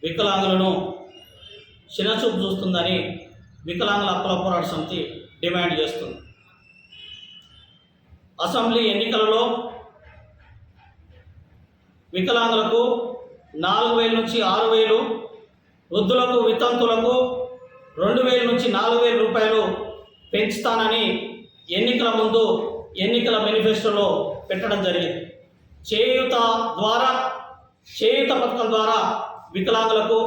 వికలాంగులను చిన్నచూపు చూస్తుందని వికలాంగుల హక్కుల పోరాట సమితి డిమాండ్ చేస్తుంది. అసెంబ్లీ ఎన్నికలలో వికలాంగులకు 4,000 నుంచి 6,000, వృద్ధులకు వితంతులకు 2,000 నుంచి 4,000 రూపాయలు పెంచుతానని ఎన్నికల ముందు ఎన్నికల మేనిఫెస్టోలో పెట్టడం జరిగింది. చేయూత పథకం ద్వారా వికలాంగులకు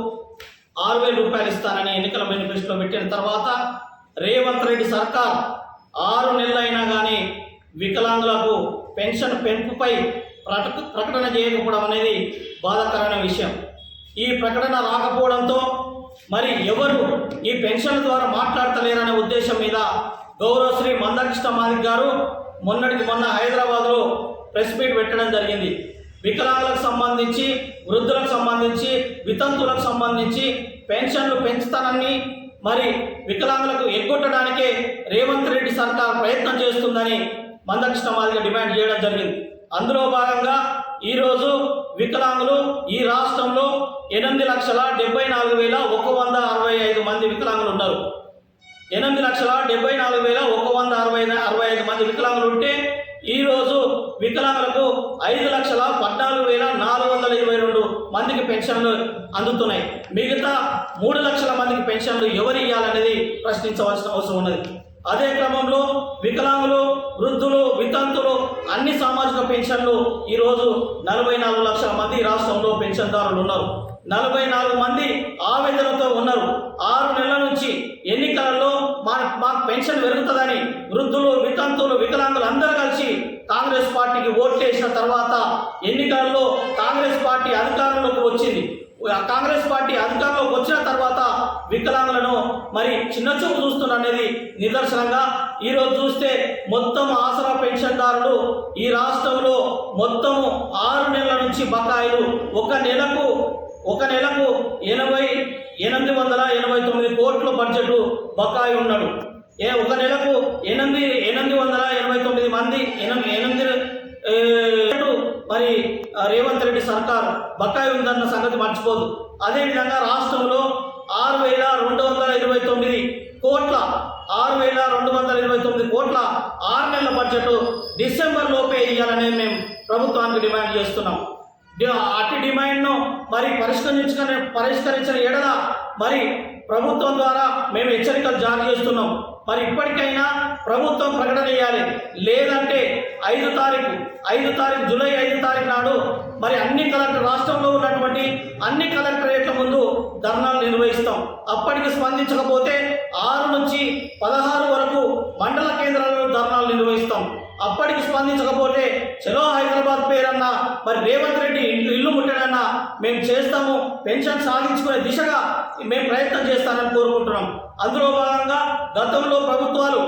6,000 రూపాయలు ఇస్తానని ఎన్నికల మేనిఫెస్టోలో పెట్టిన తర్వాత రేవంత్ రెడ్డి సర్కార్ 6 నెలలైనా కానీ వికలాంగులకు పెన్షన్ పెంపుపై ప్రకటన చేయకపోవడం అనేది బాధాకరమైన విషయం. ఈ ప్రకటన రాకపోవడంతో మరి ఎవరు ఈ పెన్షన్ల ద్వారా మాట్లాడతలేరనే ఉద్దేశం మీద గౌరవశ్రీ మందకృష్ణ మాదిక్ గారు మొన్నటికి మొన్న హైదరాబాద్లో ప్రెస్ మీట్ పెట్టడం జరిగింది. వికలాంగులకు సంబంధించి, వృద్ధులకు సంబంధించి, వితంతులకు సంబంధించి పెన్షన్లు పెంచుతానని మరి వికలాంగులకు ఎగ్గొట్టడానికే రేవంత్ రెడ్డి సర్కార్ ప్రయత్నం చేస్తుందని మందకృష్ణ మాదిగ డిమాండ్ చేయడం జరిగింది. అందులో భాగంగా ఈరోజు వికలాంగులు ఈ రాష్ట్రంలో 8,74,165 మంది వికలాంగులు ఉన్నారు. 8,74,165 మంది వికలాంగులు ఉంటే ఈరోజు వికలాంగులకు 5,14,422 మందికి పెన్షన్లు అందుతున్నాయి. మిగతా 3 లక్షల మందికి పెన్షన్లు ఎవరు ఇవ్వాలనేది ప్రశ్నించవలసిన అవసరం ఉన్నది. అదే క్రమంలో వికలాంగులు, వృద్ధులు, వితంతులు అన్ని సామాజిక పెన్షన్లు ఈరోజు 44 లక్షల మంది రాష్ట్రంలో పెన్షన్దారులు ఉన్నారు. 44 మంది ఆవేదనతో ఉన్నారు. 6 నెలల నుంచి ఎన్నికలలో మాకు పెన్షన్ పెరుగుతుందని వృద్ధులు, వితంతులు, వికలాంగులు అందరూ కలిసి కాంగ్రెస్ పార్టీకి ఓట్లేసిన తర్వాత ఎన్నికల్లో కాంగ్రెస్ పార్టీ అధికారంలోకి వచ్చింది. కాంగ్రెస్ పార్టీ అధికారంలోకి వచ్చిన తర్వాత వికలాంగులను మరి చిన్నచూపు చూస్తున్నది నిదర్శనంగా ఈరోజు చూస్తే మొత్తం ఆసరా పెన్షన్దారులు ఈ రాష్ట్రంలో మొత్తము 6 నెలల నుంచి బకాయిలు ఒక నెలకు 889 కోట్ల బడ్జెట్ బకాయి ఉన్నాడు. ఒక నెలకు 889 మంది మరి రేవంత్ రెడ్డి సర్కార్ బకాయి ఉందన్న సంగతి మర్చిపోదు. అదేవిధంగా రాష్ట్రంలో 6,229 కోట్ల 6 నెలల బడ్జెట్ డిసెంబర్ లోపే ఇవ్వాలని మేము ప్రభుత్వానికి డిమాండ్ చేస్తున్నాం. అట్టి డిమాండ్ను మరి పరిష్కరించిన ఎడల మరి ప్రభుత్వం ద్వారా మేము హెచ్చరికలు జారీ చేస్తున్నాం. మరి ఇప్పటికైనా ప్రభుత్వం ప్రకటన చేయాలి. లేదంటే 5 తారీఖు జూలై 5 తారీఖు నాడు మరి రాష్ట్రంలో ఉన్నటువంటి అన్ని కలెక్టరేట్ల ముందు ధర్నాలు నిర్వహిస్తాం. అప్పటికి స్పందించకపోతే 6 నుంచి 16 వరకు మండల కేంద్రాలలో ధర్నాలు నిర్వహిస్తాం. అప్పటికి స్పందించకపోతే చలో హైదరాబాద్ పేరన్నా మరి రేవంత్ రెడ్డి ఇల్లు ముట్టడన్నా మేము చేస్తాము. పెన్షన్ సాధించుకునే దిశగా మేము ప్రయత్నం చేస్తానని కోరుకుంటున్నాం. అందులో భాగంగా గతంలో ప్రభుత్వాలు